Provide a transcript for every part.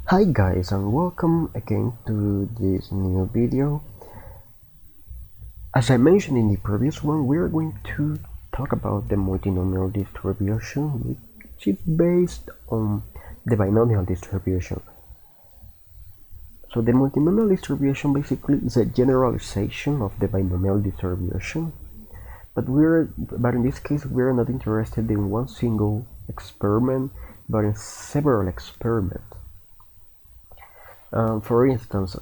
Hi guys, and welcome again to this new video. As I mentioned in the previous one, we are going to talk about the multinomial distribution, which is based on the binomial distribution. So the multinomial distribution basically is a generalization of the binomial distribution, but in this case we are not interested in one single experiment, but in several experiments. For instance,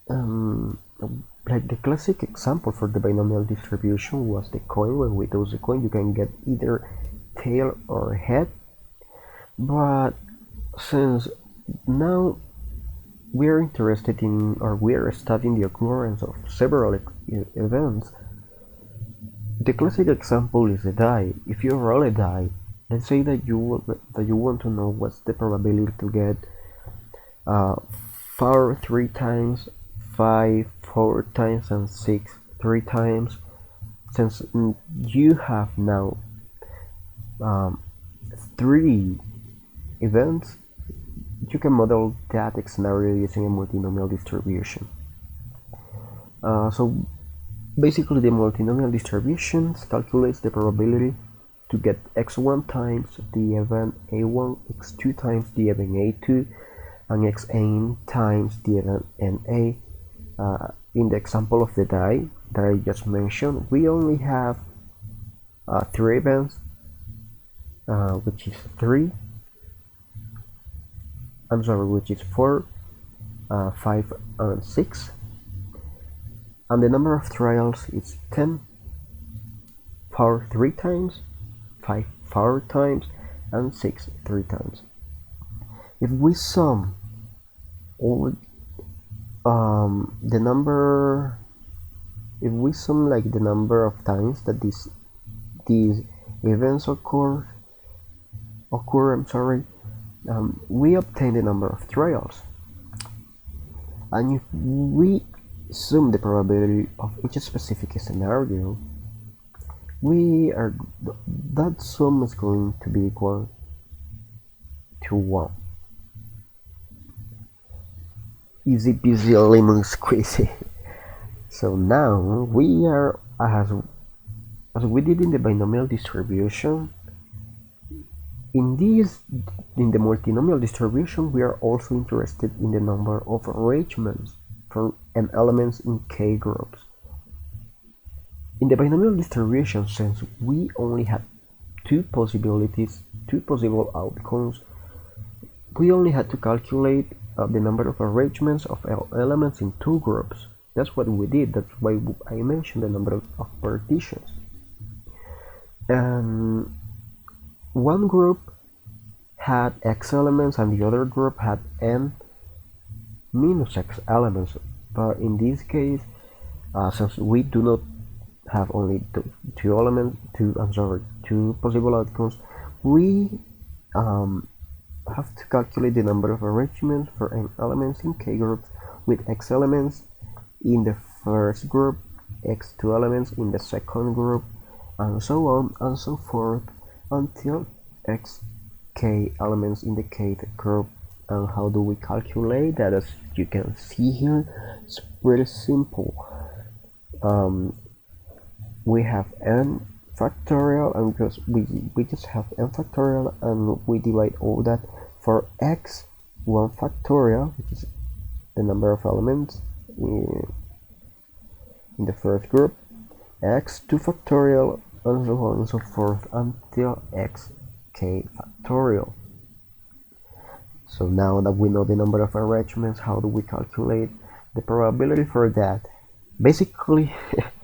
like the classic example for the binomial distribution was the coin. When we toss the coin, you can get either tail or head. But since now we are interested in, or we are studying the occurrence of several events, the classic example is a die. If you roll a die, let's say that you want to know what's the probability to get 4 3 times, 5 4 times, and 6 3 times. Since you have now 3 events, you can model that scenario using a multinomial distribution. So basically the multinomial distribution calculates the probability to get x1 times the event a1, x2 times the event a2, and xn times the event na. In the example of the die that I just mentioned, we only have 3 events, which is 4, 5, and 6, and the number of trials is 10, 4 3 times, 5 4 times, and 6 3 times. If we sum all the number, if we sum like the number of times that these events occur, we obtain the number of trials, and if we sum the probability of each specific scenario, that sum is going to be equal to 1. Easy peasy lemon squeezy. So now we are, as we did in the binomial distribution, in the multinomial distribution, we are also interested in the number of arrangements for n elements in k groups. In the binomial distribution, since we only had 2 possible outcomes, we only had to calculate the number of arrangements of elements in 2 groups. That's what we did. That's why I mentioned the number of partitions. And one group had x elements and the other group had n minus x elements. But in this case, since we do not have only two possible outcomes, we have to calculate the number of arrangements for n elements in k groups, with x elements in the first group, x2 elements in the second group, and so on and so forth until xk elements in the kth group. And how do we calculate that? As you can see here, it's pretty simple. We have n factorial, and because we just have n factorial, and we divide all that for x1 factorial, which is the number of elements in the first group, x2 factorial, and so on and so forth until xk factorial. So now that we know the number of arrangements, how do we calculate the probability for that? Basically,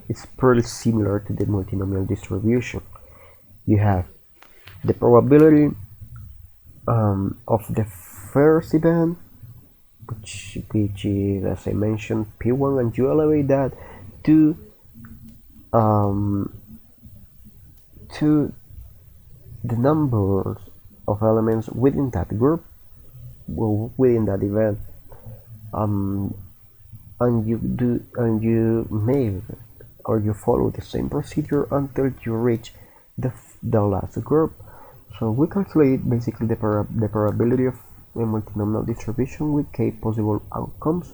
it's pretty similar to the multinomial distribution. You have the probability of the first event, which is, as I mentioned, P1, and you elevate that to the numbers of elements within that group, within that event, and you make, or you follow the same procedure until you reach the last group. So we calculate basically the probability of a multinomial distribution with k possible outcomes,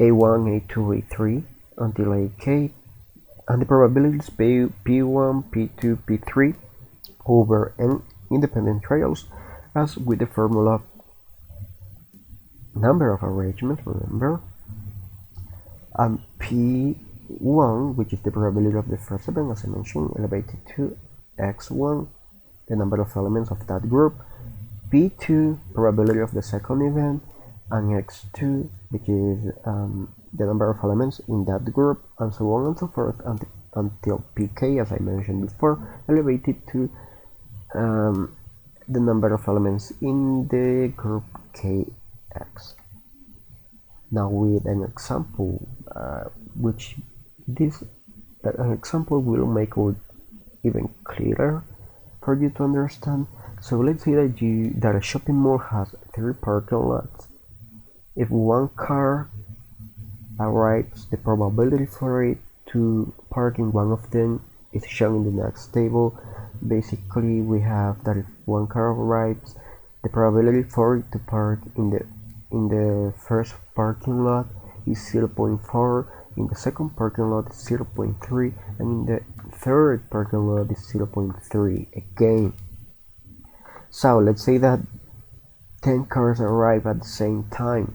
a1, a2, a3, until ak, and the probabilities p1, p2, p3 over n independent trials, as with the formula number of arrangements, remember, and p1, which is the probability of the first event, as I mentioned, elevated to x1, the number of elements of that group, p2, probability of the second event, and x2, which is the number of elements in that group, and so on and so forth until pk, as I mentioned before, elevated to the number of elements in the group kx. Now with an example, which this an example will make it even clearer for you to understand. So let's say that a shopping mall has 3 parking lots. If one car arrives, the probability for it to park in one of them is shown in the next table. Basically, we have that if one car arrives, the probability for it to park in the first parking lot is 0.4, in the second parking lot is 0.3, and in the third parking lot is 0.3 again. So let's say that 10 cars arrive at the same time.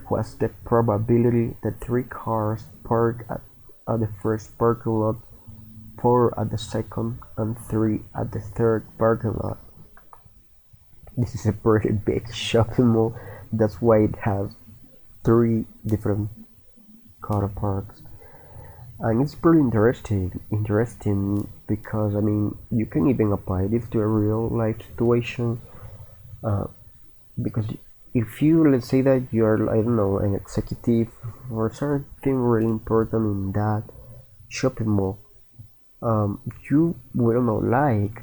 What's the probability that 3 cars park at the first parking lot, 4 at the second, and 3 at the third parking lot? This is a pretty big shopping mall, that's why it has 3 different car parks. And it's pretty interesting because, I mean, you can even apply this to a real life situation, because if you, let's say that you're, I don't know, an executive or something really important in that shopping mall, you will not like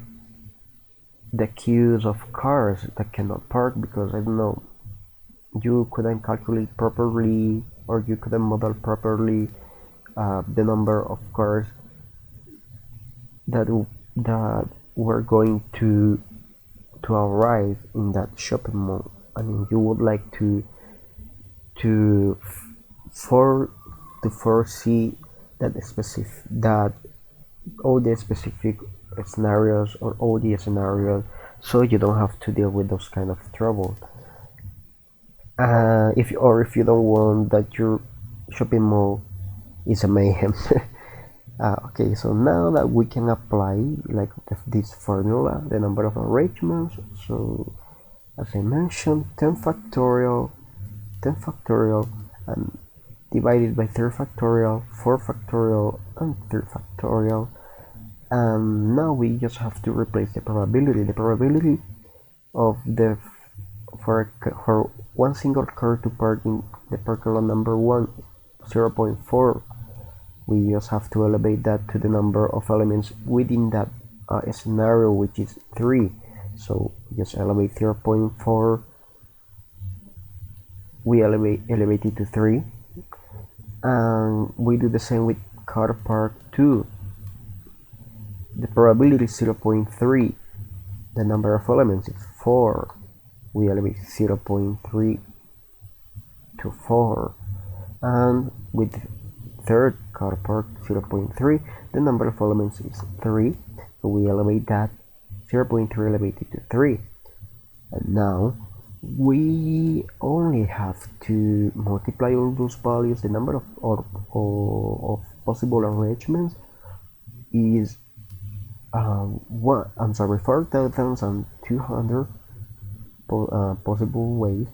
the queues of cars that cannot park because, I don't know, you couldn't calculate properly or you couldn't model properly the number of cars that were going to arrive in that shopping mall. I mean, you would like to foresee that all the specific scenarios or all the scenarios, so you don't have to deal with those kind of trouble. If you don't want that your shopping mall is a mayhem. Okay, so now that we can apply like this formula, the number of arrangements. So as I mentioned, 10 factorial, and divided by 3 factorial, 4 factorial, and 3 factorial. And now we just have to replace the probability. The probability of for one single car to park in the parking lot number 1, 0.4. We just have to elevate that to the number of elements within that scenario, which is 3. So just elevate 0.4, we elevate it to 3, and we do the same with car park 2. The probability is 0.3, the number of elements is 4, we elevate 0.3 to 4, and with third car park 0.3, the number of elements is 3, so we elevate that 0.3 elevated to 3. And now we only have to multiply all those values. The number of possible arrangements is 4,200 possible ways,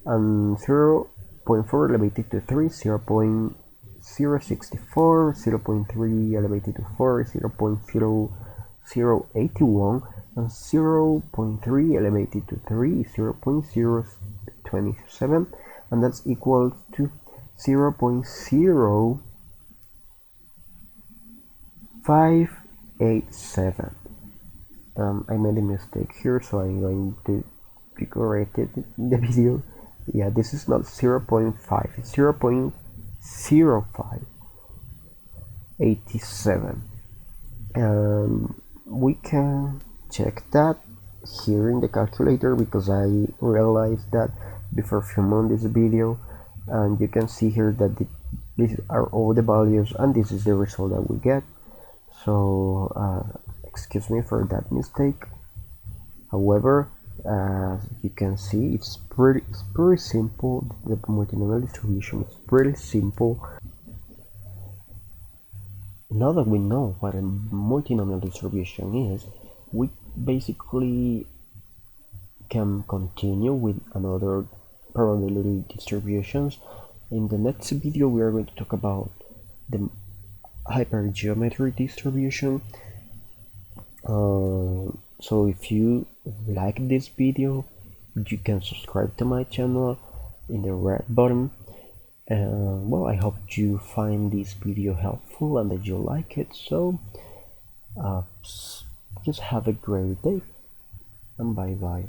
and 0.4 elevated to 3, 0.064, 0.3 elevated to 4, 0.0081, and 0.3 elevated to 3, 0.027, and that's equal to 0.0587. I made a mistake here, so I'm going to be corrected in the video. Yeah, this is not 0.5, it's 0.0587. We can check that here in the calculator because I realized that before filming this video, and you can see here that these are all the values and this is the result that we get. So excuse me for that mistake. However, as you can see, it's pretty simple. The multinomial distribution is pretty simple. Now that we know what a multinomial distribution is, we basically can continue with another probability distributions. In the next video we are going to talk about the hypergeometry distribution. So if you like this video, you can subscribe to my channel in the red button. Well, I hope you find this video helpful and that you like it. So just have a great day and bye bye.